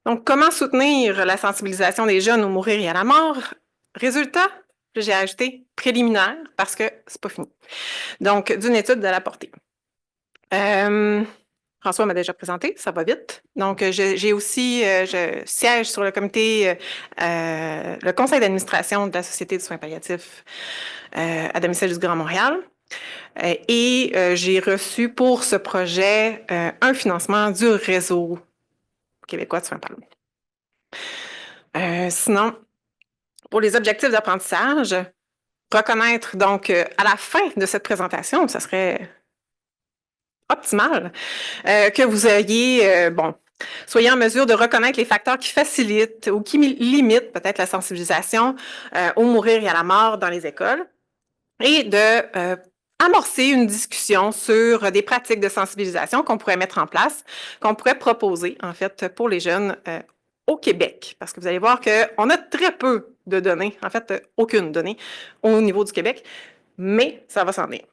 Donc, comment soutenir la sensibilisation des jeunes au mourir et à la mort? Résultat, j'ai ajouté préliminaire parce que c'est pas fini. Donc, d'une étude de la portée. François m'a déjà présenté, ça va vite. Donc, j'ai aussi, je siège sur le comité, le conseil d'administration de la Société de soins palliatifs à domicile du Grand Montréal. Et j'ai reçu pour ce projet un financement du réseau québécois de soins palliatifs. Sinon, pour les objectifs d'apprentissage, reconnaître donc à la fin de cette présentation, ça serait optimal, que vous ayez, soyez en mesure de reconnaître les facteurs qui facilitent ou qui limitent peut-être la sensibilisation au mourir et à la mort dans les écoles et de amorcer une discussion sur des pratiques de sensibilisation qu'on pourrait mettre en place, qu'on pourrait proposer en fait pour les jeunes au Québec, parce que vous allez voir qu'on a très peu de données, en fait aucune donnée au niveau du Québec, mais ça va s'en venir.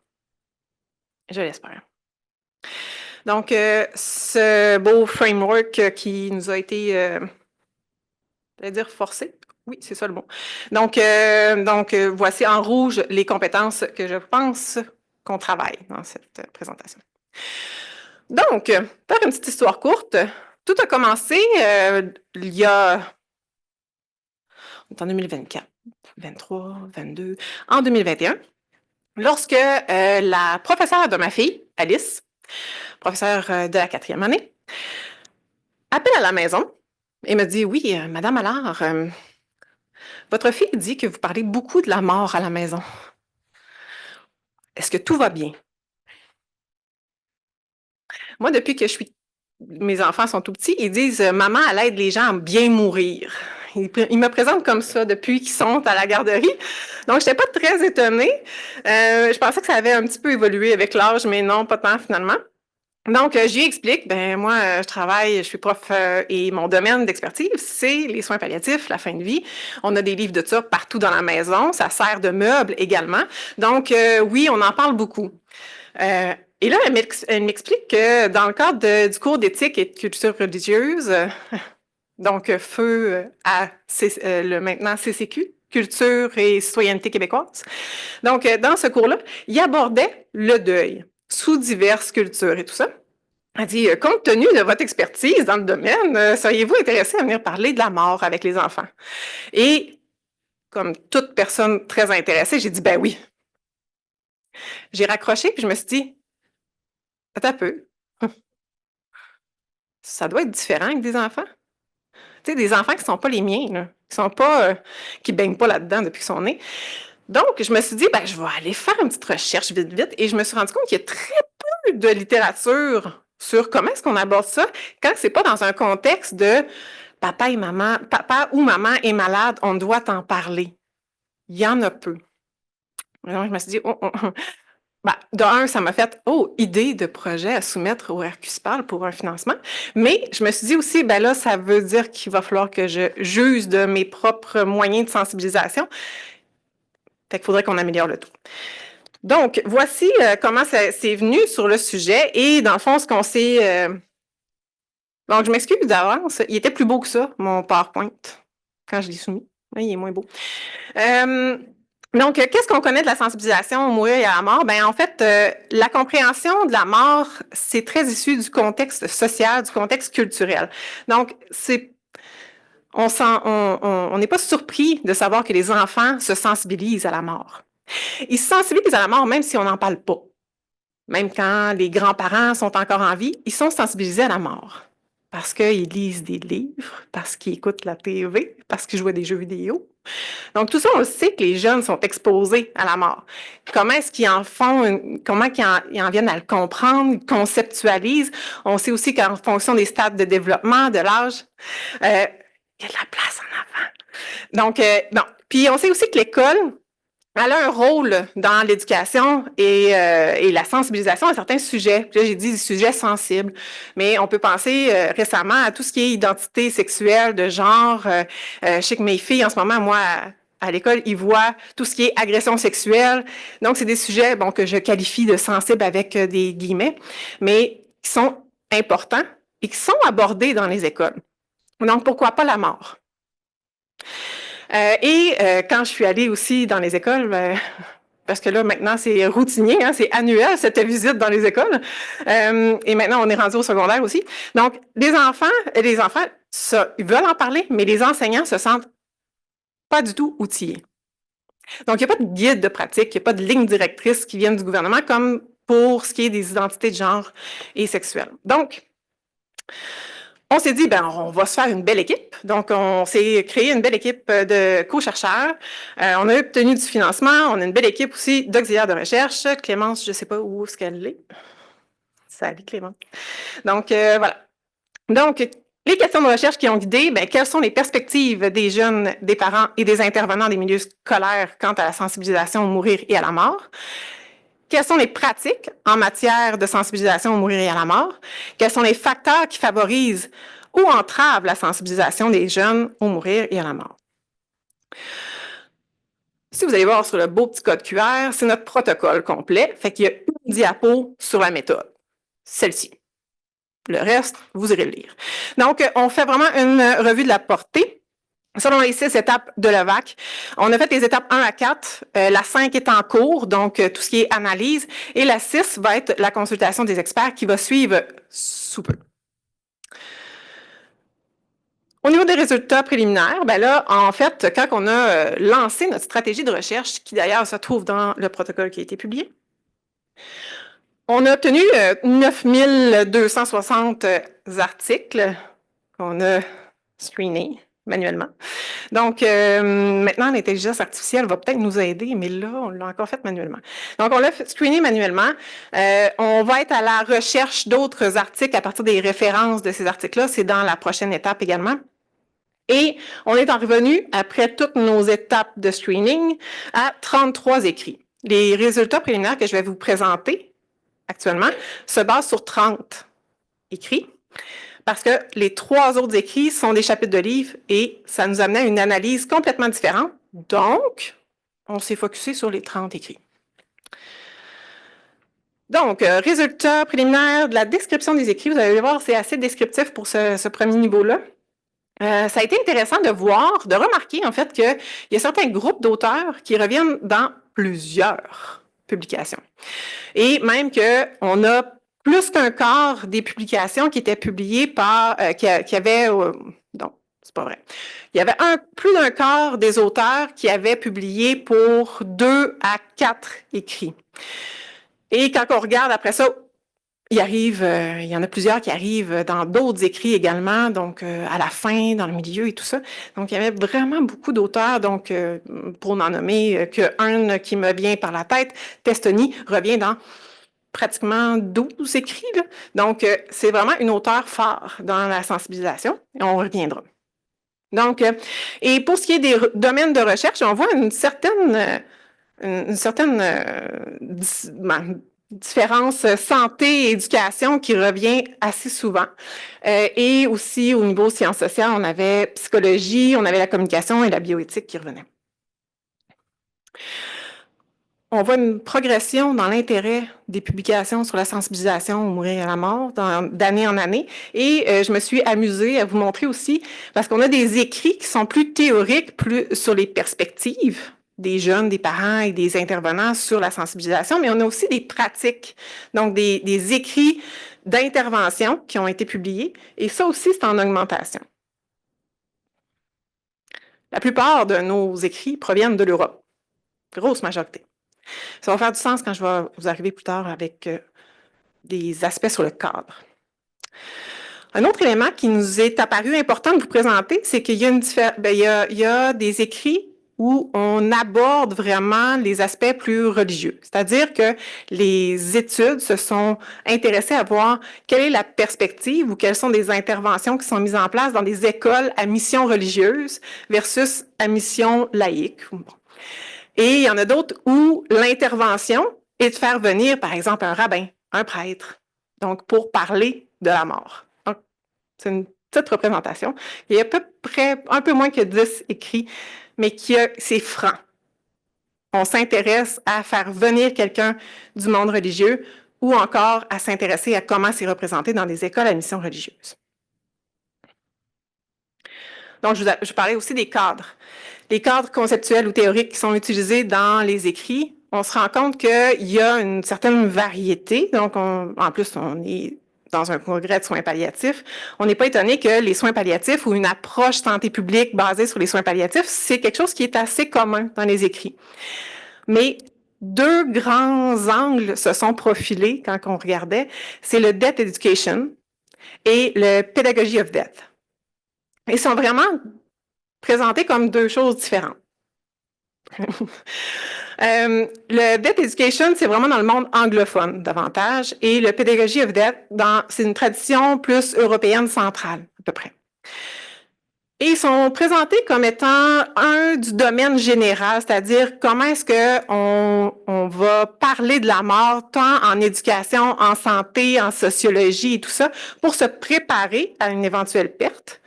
Je l'espère. Donc, ce beau framework qui nous a été, je vais dire forcé. Oui, c'est ça le mot. Donc, voici en rouge les compétences que je pense qu'on travaille dans cette présentation. Donc, faire une petite histoire courte, tout a commencé il y a, on est en 2024, 23, 22, en 2021, lorsque la professeure de ma fille, Alice, professeure de la 4e année, appelle à la maison et me dit, oui, Madame Allard, votre fille dit que vous parlez beaucoup de la mort à la maison. Est-ce que tout va bien? Moi, depuis que mes enfants sont tout petits, ils disent, maman, elle aide les gens à bien mourir. Ils me présentent comme ça depuis qu'ils sont à la garderie. Donc, je n'étais pas très étonnée. Je pensais que ça avait un petit peu évolué avec l'âge, mais non, pas tant finalement. Donc, j'y explique, moi, je travaille, je suis prof et mon domaine d'expertise, c'est les soins palliatifs, la fin de vie. On a des livres de ça partout dans la maison, ça sert de meuble également. Donc, oui, on en parle beaucoup. Et là, elle m'explique que dans le cadre du cours d'éthique et de culture religieuse, donc feu à le maintenant CCQ, Culture et citoyenneté québécoise. Donc, dans ce cours-là, il abordait le deuil sous diverses cultures et tout ça. Elle dit, compte tenu de votre expertise dans le domaine, seriez-vous intéressé à venir parler de la mort avec les enfants? Et comme toute personne très intéressée, j'ai dit, ben oui. J'ai raccroché, puis je me suis dit, attends un peu, ça doit être différent avec des enfants. Tu sais, des enfants qui ne sont pas les miens, là, qui ne baignent pas là-dedans depuis qu'ils sont nés. Donc, je me suis dit, je vais aller faire une petite recherche vite, vite, et je me suis rendu compte qu'il y a très peu de littérature sur comment est-ce qu'on aborde ça quand c'est pas dans un contexte de papa ou maman est malade, on doit en parler. Il y en a peu. Alors, je me suis dit, de un, ça m'a fait, idée de projet à soumettre au RQSPAL pour un financement. Mais je me suis dit aussi, là, ça veut dire qu'il va falloir que je juge de mes propres moyens de sensibilisation. Fait qu'il faudrait qu'on améliore le tout. Donc, voici comment c'est venu sur le sujet. Et dans le fond, ce qu'on s'est... Donc, je m'excuse d'avance. Il était plus beau que ça, mon PowerPoint, quand je l'ai soumis. Là, il est moins beau. Donc, qu'est-ce qu'on connaît de la sensibilisation au mourir et à la mort? En fait, la compréhension de la mort, c'est très issu du contexte social, du contexte culturel. Donc, on n'est pas surpris de savoir que les enfants se sensibilisent à la mort. Ils se sensibilisent à la mort même si on n'en parle pas. Même quand les grands-parents sont encore en vie, ils sont sensibilisés à la mort. Parce qu'ils lisent des livres, parce qu'ils écoutent la TV, parce qu'ils jouent à des jeux vidéo. Donc, tout ça, on le sait que les jeunes sont exposés à la mort. Comment est-ce qu'ils en font, comment ils en viennent à le comprendre, ils conceptualisent. On sait aussi qu'en fonction des stades de développement, de l'âge, il y a de la place en avant. Donc, bon. Puis, on sait aussi que l'école, elle a un rôle dans l'éducation et la sensibilisation à certains sujets. Puis là, j'ai dit des sujets sensibles, mais on peut penser récemment à tout ce qui est identité sexuelle, de genre. Je sais que mes filles, en ce moment, moi, à l'école, ils voient tout ce qui est agression sexuelle. Donc, c'est des sujets que je qualifie de sensibles avec des guillemets, mais qui sont importants et qui sont abordés dans les écoles. Donc, pourquoi pas la mort? Quand je suis allée aussi dans les écoles, parce que là, maintenant, c'est routinier, hein, c'est annuel, cette visite dans les écoles. Et maintenant, on est rendu au secondaire aussi. Donc, les enfants, ils veulent en parler, mais les enseignants se sentent pas du tout outillés. Donc, il n'y a pas de guide de pratique, il n'y a pas de ligne directrice qui viennent du gouvernement, comme pour ce qui est des identités de genre et sexuelles. Donc, on s'est dit, ben, on va se faire une belle équipe. Donc, on s'est créé une belle équipe de co-chercheurs. On a obtenu du financement. On a une belle équipe aussi d'auxiliaires de recherche. Clémence, je ne sais pas où est-ce qu'elle est. Salut, Clémence. Donc, voilà. Donc, les questions de recherche qui ont guidé, ben, quelles sont les perspectives des jeunes, des parents et des intervenants des milieux scolaires quant à la sensibilisation au mourir et à la mort? Quelles sont les pratiques en matière de sensibilisation au mourir et à la mort? Quels sont les facteurs qui favorisent ou entravent la sensibilisation des jeunes au mourir et à la mort? Si vous allez voir sur le beau petit code QR, c'est notre protocole complet. Fait qu'il y a une diapo sur la méthode. Celle-ci. Le reste, vous irez le lire. Donc, on fait vraiment une revue de la portée. Selon les 6 étapes de l'EVAC, on a fait les étapes 1 à 4. La 5 est en cours, donc tout ce qui est analyse. Et la 6 va être la consultation des experts qui va suivre sous peu. Au niveau des résultats préliminaires, ben là, en fait, quand on a lancé notre stratégie de recherche, qui d'ailleurs se trouve dans le protocole qui a été publié, on a obtenu 9260 articles qu'on a screenés manuellement. Donc, maintenant, l'intelligence artificielle va peut-être nous aider, mais là, on l'a encore fait manuellement. Donc, on l'a screené manuellement. On va être à la recherche d'autres articles à partir des références de ces articles-là. C'est dans la prochaine étape également. Et on est en revenu, après toutes nos étapes de screening, à 33 écrits. Les résultats préliminaires que je vais vous présenter actuellement se basent sur 30 écrits, parce que les 3 autres écrits sont des chapitres de livres et ça nous amenait à une analyse complètement différente. Donc, on s'est focusé sur les 30 écrits. Donc, résultats préliminaires de la description des écrits. Vous allez voir, c'est assez descriptif pour ce premier niveau-là. Ça a été intéressant de voir, de remarquer en fait qu'il y a certains groupes d'auteurs qui reviennent dans plusieurs publications. Et même qu'on a plus qu'un quart des publications qui étaient publiées par, qui avaient, non, c'est pas vrai. Il y avait plus d'un quart des auteurs qui avaient publié pour 2 à 4 écrits. Et quand on regarde après ça, il y en a plusieurs qui arrivent dans d'autres écrits également, donc à la fin, dans le milieu et tout ça. Donc, il y avait vraiment beaucoup d'auteurs. Donc, pour n'en nommer qu'un qui me vient par la tête, Testoni revient dans pratiquement 12 écrits. Là. Donc, c'est vraiment une auteure phare dans la sensibilisation. Et on reviendra. Donc, et pour ce qui est des domaines de recherche, on voit une certaine différence santé et éducation qui revient assez souvent. Et aussi, au niveau sciences sociales, on avait psychologie, on avait la communication et la bioéthique qui revenaient. On voit une progression dans l'intérêt des publications sur la sensibilisation au mourir et à la mort d'année en année. Et je me suis amusée à vous montrer aussi, parce qu'on a des écrits qui sont plus théoriques, plus sur les perspectives des jeunes, des parents et des intervenants sur la sensibilisation, mais on a aussi des pratiques, donc des écrits d'intervention qui ont été publiés, et ça aussi, c'est en augmentation. La plupart de nos écrits proviennent de l'Europe, grosse majorité. Ça va faire du sens quand je vais vous arriver plus tard avec des aspects sur le cadre. Un autre élément qui nous est apparu important de vous présenter, c'est qu'il y a des écrits où on aborde vraiment les aspects plus religieux. C'est-à-dire que les études se sont intéressées à voir quelle est la perspective ou quelles sont des interventions qui sont mises en place dans des écoles à mission religieuse versus à mission laïque. Et il y en a d'autres où l'intervention est de faire venir, par exemple, un rabbin, un prêtre, donc pour parler de la mort. C'est une petite représentation. Il y a à peu près un peu moins que 10 écrits, mais c'est franc. On s'intéresse à faire venir quelqu'un du monde religieux ou encore à s'intéresser à comment c'est représenté dans des écoles à mission religieuse. Donc, je parlais aussi des cadres. Les cadres conceptuels ou théoriques qui sont utilisés dans les écrits, on se rend compte qu'il y a une certaine variété. Donc, en plus, on est dans un congrès de soins palliatifs. On n'est pas étonné que les soins palliatifs ou une approche santé publique basée sur les soins palliatifs, c'est quelque chose qui est assez commun dans les écrits. Mais deux grands angles se sont profilés quand on regardait. C'est le Death Education et le Pedagogy of Death. Ils sont vraiment présentés comme deux choses différentes. Le Death Education, c'est vraiment dans le monde anglophone davantage, et le Pedagogy of Death, c'est une tradition plus européenne centrale, à peu près. Et ils sont présentés comme étant un du domaine général, c'est-à-dire comment est-ce qu'on va parler de la mort, tant en éducation, en santé, en sociologie et tout ça, pour se préparer à une éventuelle perte.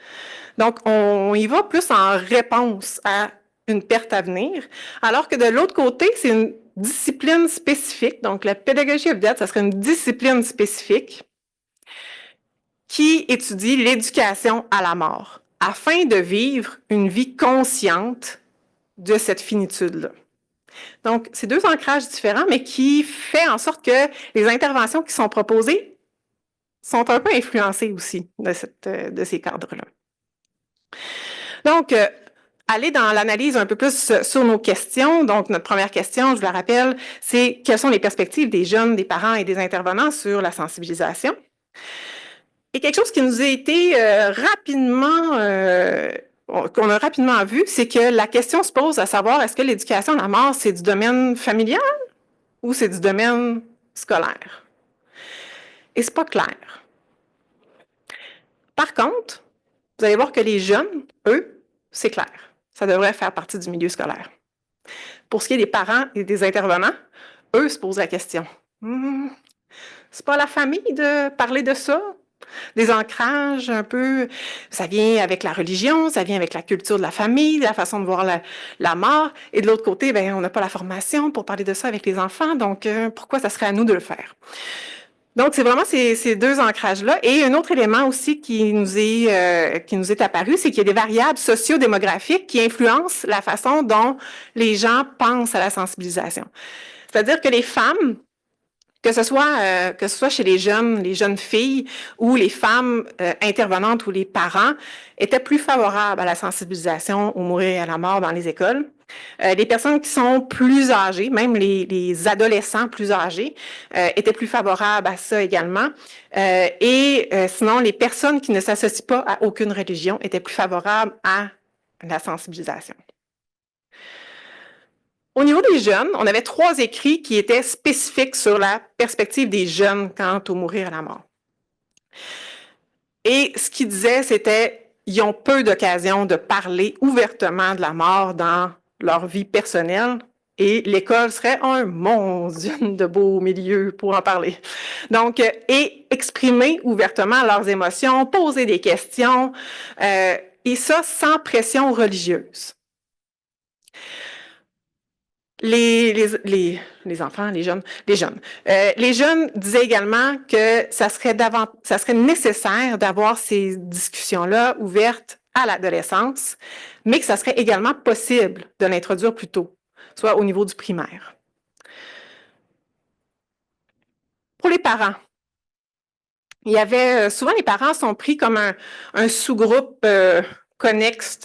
Donc, on y va plus en réponse à une perte à venir, alors que de l'autre côté, c'est une discipline spécifique. Donc, la Pedagogy of Death, ça serait une discipline spécifique qui étudie l'éducation à la mort, afin de vivre une vie consciente de cette finitude-là. Donc, c'est deux ancrages différents, mais qui fait en sorte que les interventions qui sont proposées sont un peu influencées aussi de ces cadres-là. Donc, aller dans l'analyse un peu plus sur nos questions. Donc, notre première question, je vous la rappelle, c'est quelles sont les perspectives des jeunes, des parents et des intervenants sur la sensibilisation? Et quelque chose qui nous a été qu'on a rapidement vu, c'est que la question se pose à savoir, est-ce que l'éducation à la mort, c'est du domaine familial ou c'est du domaine scolaire? Et c'est pas clair. Par contre, vous allez voir que les jeunes, eux, c'est clair. Ça devrait faire partie du milieu scolaire. Pour ce qui est des parents et des intervenants, eux se posent la question. C'est pas à la famille de parler de ça? Des ancrages un peu, ça vient avec la religion, ça vient avec la culture de la famille, la façon de voir la mort. Et de l'autre côté, ben, on n'a pas la formation pour parler de ça avec les enfants, donc pourquoi ça serait à nous de le faire? Donc, c'est vraiment ces deux ancrages-là. Et un autre élément aussi qui nous est apparu, c'est qu'il y a des variables socio-démographiques qui influencent la façon dont les gens pensent à la sensibilisation. C'est-à-dire que les femmes, que ce soit chez les jeunes filles ou les femmes intervenantes ou les parents, étaient plus favorables à la sensibilisation au mourir et à la mort dans les écoles. Les personnes qui sont plus âgées, même les adolescents plus âgés, étaient plus favorables à ça également. Sinon, les personnes qui ne s'associent pas à aucune religion étaient plus favorables à la sensibilisation. Au niveau des jeunes, on avait 3 écrits qui étaient spécifiques sur la perspective des jeunes quant au mourir à la mort. Et ce qu'ils disaient, c'était qu'ils ont peu d'occasions de parler ouvertement de la mort dans leur vie personnelle et l'école serait un mon Dieu de beau milieu pour en parler. Donc, et exprimer ouvertement leurs émotions, poser des questions, et ça sans pression religieuse. Les enfants, les jeunes. Les jeunes disaient également que ça serait nécessaire d'avoir ces discussions-là ouvertes à l'adolescence, mais que ça serait également possible de l'introduire plus tôt, soit au niveau du primaire. Pour les parents, il y avait souvent les parents sont pris comme un sous-groupe connexe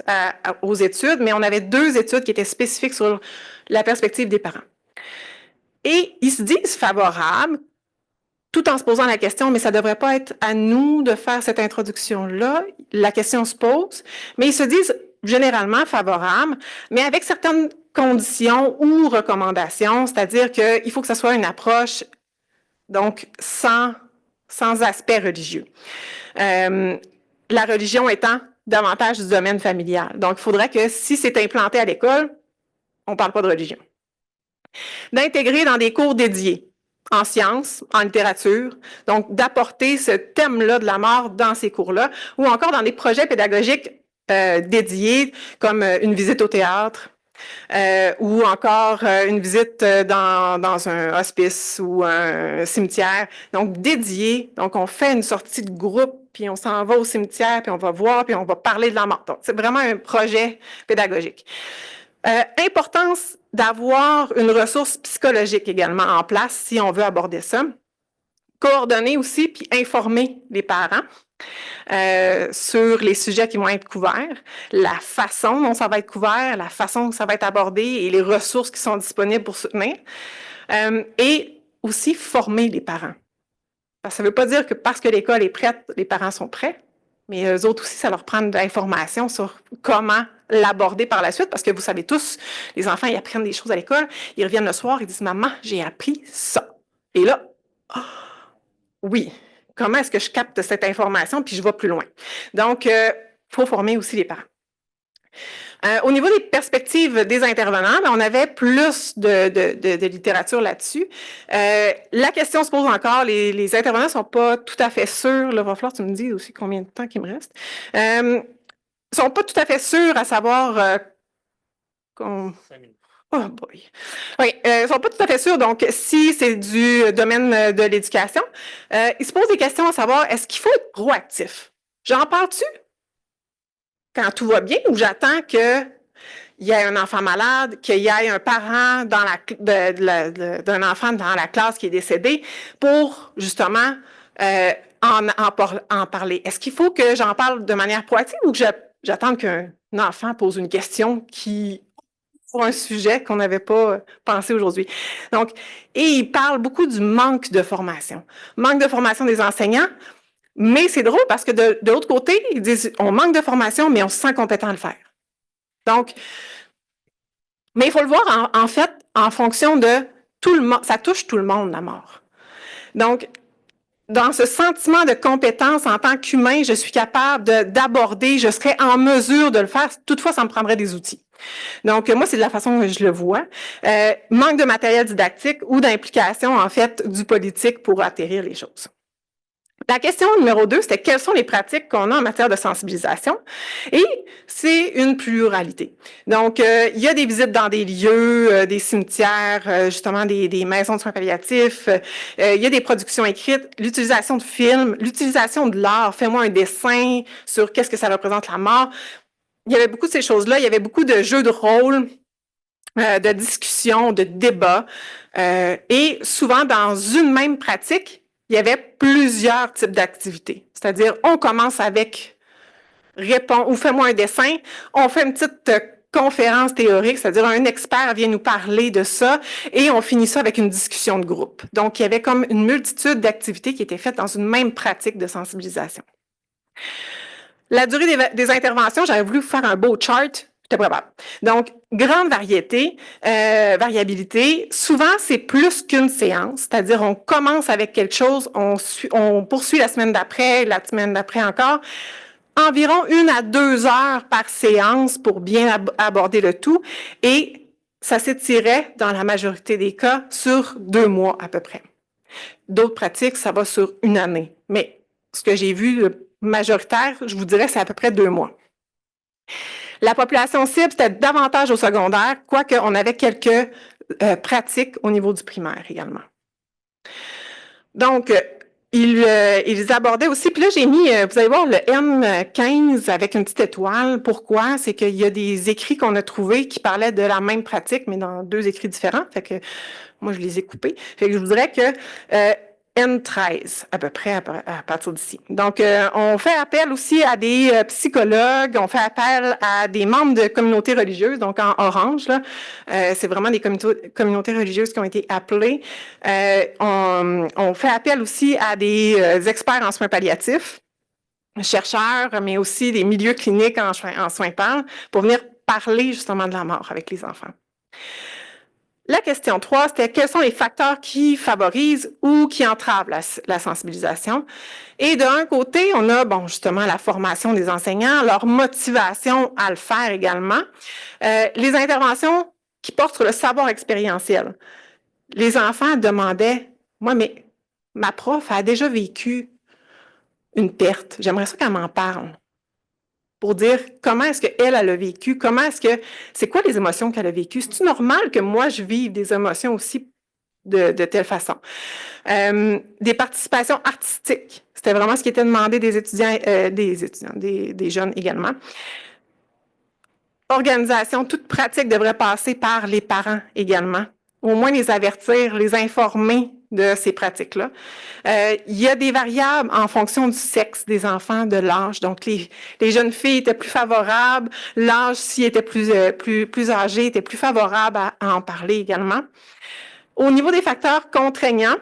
aux études, mais on avait 2 études qui étaient spécifiques sur la perspective des parents. Et ils se disent favorables, tout en se posant la question, mais ça ne devrait pas être à nous de faire cette introduction-là. La question se pose, mais ils se disent généralement favorables, mais avec certaines conditions ou recommandations, c'est-à-dire qu'il faut que ce soit une approche donc sans aspect religieux. La religion étant davantage du domaine familial. Donc, il faudrait que si c'est implanté à l'école, on ne parle pas de religion. D'intégrer dans des cours dédiés en sciences, en littérature, donc d'apporter ce thème-là de la mort dans ces cours-là, ou encore dans des projets pédagogiques dédiés, comme une visite au théâtre, ou encore une visite dans un hospice ou un cimetière. Donc, dédié. Donc, on fait une sortie de groupe, puis on s'en va au cimetière, puis on va voir, puis on va parler de la mort. Donc, c'est vraiment un projet pédagogique. Importance d'avoir une ressource psychologique également en place si on veut aborder ça. Coordonner aussi, puis informer les parents. Sur les sujets qui vont être couverts, la façon dont ça va être couvert, la façon dont ça va être abordé et les ressources qui sont disponibles pour soutenir. Et aussi former les parents. Ça ne veut pas dire que parce que l'école est prête, les parents sont prêts, mais eux autres aussi, ça leur prend de l'information sur comment l'aborder par la suite, parce que vous savez tous, les enfants, ils apprennent des choses à l'école, ils reviennent le soir, ils disent « Maman, j'ai appris ça ». Et là, oh, oui, comment est-ce que je capte cette information puis je vais plus loin? Donc, il faut former aussi les parents. Au niveau des perspectives des intervenants, on avait plus de littérature là-dessus. La question se pose encore, les intervenants ne sont pas tout à fait sûrs, là, il va falloir que tu me dises aussi combien de temps il me reste, ne sont pas tout à fait sûrs à savoir... 5 minutes. Oh boy. Oui, ils ne sont pas tout à fait sûrs. Donc, si c'est du domaine de l'éducation, ils se posent des questions à savoir, est-ce qu'il faut être proactif? J'en parle-tu quand tout va bien ou j'attends qu'il y ait un enfant malade, qu'il y ait un parent d'un enfant dans la classe qui est décédé pour, justement, en parler? Est-ce qu'il faut que j'en parle de manière proactive ou que j'attends qu'un enfant pose une question qui... pour un sujet qu'on n'avait pas pensé aujourd'hui. Donc, et il parle beaucoup du manque de formation. Manque de formation des enseignants, mais c'est drôle parce que de l'autre côté, ils disent on manque de formation, mais on se sent compétent à le faire. Donc, mais il faut le voir en fait en fonction de tout le monde, ça touche tout le monde, la mort. Donc, dans ce sentiment de compétence en tant qu'humain, je suis capable d'aborder, je serais en mesure de le faire, toutefois, ça me prendrait des outils. Donc, moi, c'est de la façon que je le vois. Manque de matériel didactique ou d'implication, en fait, du politique pour atterrir les choses. La question numéro 2, c'était quelles sont les pratiques qu'on a en matière de sensibilisation? Et c'est une pluralité. Donc, il y a des visites dans des lieux, des cimetières, justement des maisons de soins palliatifs. Il y a des productions écrites, l'utilisation de films, l'utilisation de l'art. Fais-moi un dessin sur qu'est-ce que ça représente la mort. Il y avait beaucoup de ces choses-là. Il y avait beaucoup de jeux de rôle, de discussions, de débats. Et souvent, dans une même pratique, il y avait plusieurs types d'activités. C'est-à-dire, on commence avec réponds ou fais-moi un dessin. On fait une petite conférence théorique, c'est-à-dire un expert vient nous parler de ça et on finit ça avec une discussion de groupe. Donc, il y avait comme une multitude d'activités qui étaient faites dans une même pratique de sensibilisation. La durée des interventions, j'avais voulu faire un beau chart. J'étais pas capable. Donc, grande variété, variabilité. Souvent, c'est plus qu'une séance, c'est-à-dire on commence avec quelque chose, on poursuit la semaine d'après encore. Environ 1 à 2 heures par séance pour bien aborder le tout. Et ça s'étirait, dans la majorité des cas, sur 2 mois à peu près. D'autres pratiques, ça va sur 1 année. Mais ce que j'ai vu majoritaire, je vous dirais, c'est à peu près 2 mois. La population cible, c'était davantage au secondaire, quoique on avait quelques pratiques au niveau du primaire également. Donc, ils abordaient aussi, puis là j'ai mis, vous allez voir, le M15 avec une petite étoile. Pourquoi? C'est qu'il y a des écrits qu'on a trouvés qui parlaient de la même pratique, mais dans 2 écrits différents. Fait que moi, je les ai coupés. Fait que je vous dirais que N13, à peu près, à partir d'ici. Donc, on fait appel aussi à des psychologues, on fait appel à des membres de communautés religieuses, donc en orange, là, c'est vraiment des communautés religieuses qui ont été appelées. On fait appel aussi à des experts en soins palliatifs, chercheurs, mais aussi des milieux cliniques en soins PAL, pour venir parler justement de la mort avec les enfants. La question 3, c'était quels sont les facteurs qui favorisent ou qui entravent la sensibilisation. Et d'un côté, on a, bon, justement, la formation des enseignants, leur motivation à le faire également. Les interventions qui portent sur le savoir expérientiel. Les enfants demandaient, moi, mais ma prof a déjà vécu une perte. J'aimerais ça qu'elle m'en parle. pour dire comment est-ce qu'elle a vécu, c'est quoi les émotions qu'elle a vécues. C'est-tu normal que moi, je vive des émotions aussi de telle façon? Des participations artistiques. C'était vraiment ce qui était demandé des étudiants, des jeunes également. Organisation, toute pratique devrait passer par les parents également. Au moins les avertir, les informer de ces pratiques-là. Il y a des variables en fonction du sexe des enfants, de l'âge. Donc, les jeunes filles étaient plus favorables, l'âge, s'il était plus âgé, était plus favorable à en parler également. Au niveau des facteurs contraignants,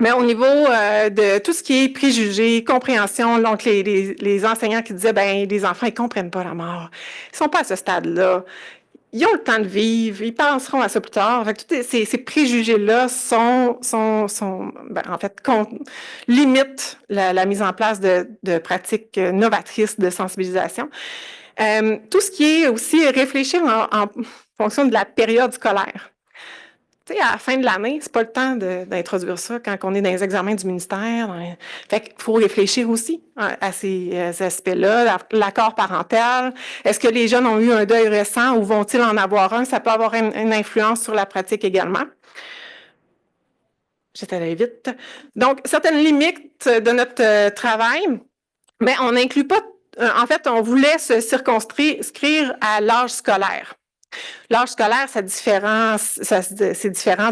mais au niveau de tout ce qui est préjugés, compréhension, donc les enseignants qui disaient, ben les enfants, ils comprennent pas la mort. Ils sont pas à ce stade-là. Ils ont le temps de vivre, ils penseront à ça plus tard. Fait que tous ces préjugés-là en fait, limitent la mise en place de pratiques novatrices de sensibilisation. Tout ce qui est aussi réfléchir en fonction de la période scolaire. Tu sais, à la fin de l'année, c'est pas le temps d'introduire ça quand on est dans les examens du ministère. Fait qu'il faut réfléchir aussi à ces aspects-là, l'accord parental. Est-ce que les jeunes ont eu un deuil récent ou vont-ils en avoir un? Ça peut avoir une influence sur la pratique également. J'étais allée vite. Donc, certaines limites de notre travail, mais on n'inclut pas, en fait, on voulait se circonscrire à l'âge scolaire. L'âge scolaire, c'est différent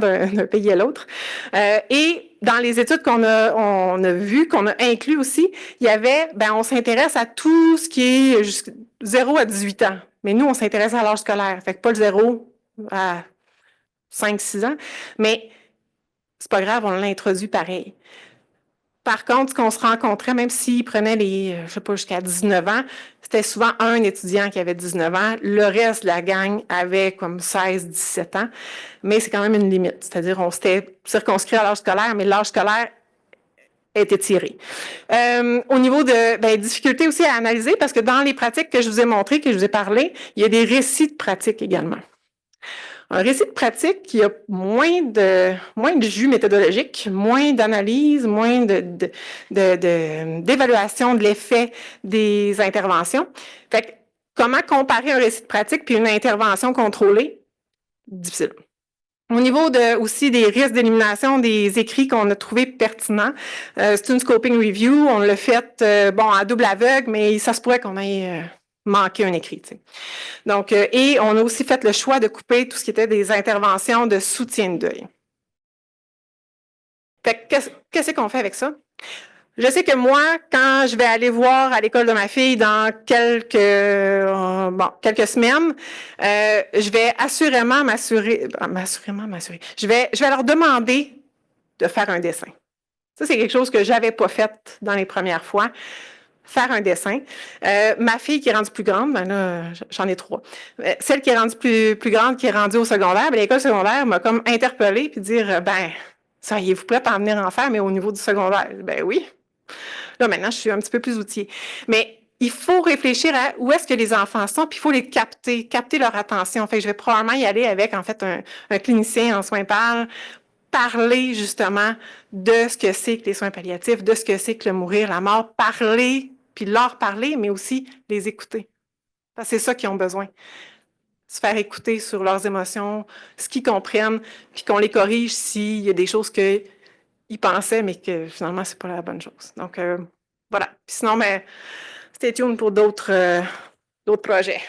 d'un pays à l'autre. Et dans les études qu'on a vues, qu'on a inclus aussi, il y avait, on s'intéresse à tout ce qui est 0 à 18 ans. Mais nous, on s'intéresse à l'âge scolaire. Fait que pas le 0 à 5-6 ans. Mais c'est pas grave, on l'a introduit pareil. Par contre, ce qu'on se rencontrait, même s'ils prenaient jusqu'à 19 ans, c'était souvent un étudiant qui avait 19 ans. Le reste de la gang avait comme 16-17 ans. Mais c'est quand même une limite. C'est-à-dire, on s'était circonscrit à l'âge scolaire, mais l'âge scolaire était tiré. Au niveau de difficultés aussi à analyser, parce que dans les pratiques que je vous ai montrées, que je vous ai parlé, il y a des récits de pratiques également. Un récit de pratique qui a moins de jus méthodologique, moins d'analyse, moins d'évaluation de l'effet des interventions. Fait que, comment comparer un récit de pratique puis une intervention contrôlée? Difficile. Au niveau aussi des risques d'élimination des écrits qu'on a trouvés pertinents, c'est une scoping review, on l'a fait à double aveugle, mais ça se pourrait qu'on ait manqué un écrit. T'sais. Donc, et on a aussi fait le choix de couper tout ce qui était des interventions de soutien de deuil. Fait que, qu'est-ce qu'on fait avec ça? Je sais que moi, quand je vais aller voir à l'école de ma fille dans quelques semaines, je vais assurément m'assurer. Je vais leur demander de faire un dessin. Ça, c'est quelque chose que j'avais pas fait dans les premières fois. Faire un dessin. Ma fille qui est rendue plus grande, là, j'en ai 3. Celle qui est rendue plus grande, qui est rendue au secondaire, l'école secondaire m'a comme interpellée puis dire, seriez-vous prête à en venir en faire, mais au niveau du secondaire? Ben oui. Là, maintenant, je suis un petit peu plus outillée. Mais il faut réfléchir à où est-ce que les enfants sont, puis il faut les capter leur attention. Fait que je vais probablement y aller avec, en fait, un clinicien en soins pal, parler justement de ce que c'est que les soins palliatifs, de ce que c'est que le mourir, la mort, parler, puis leur parler, mais aussi les écouter. Parce que c'est ça qu'ils ont besoin. Se faire écouter sur leurs émotions, ce qu'ils comprennent, puis qu'on les corrige s'il y a des choses qu'ils pensaient, mais que finalement, c'est pas la bonne chose. Donc, voilà. Puis sinon, stay tuned pour d'autres projets.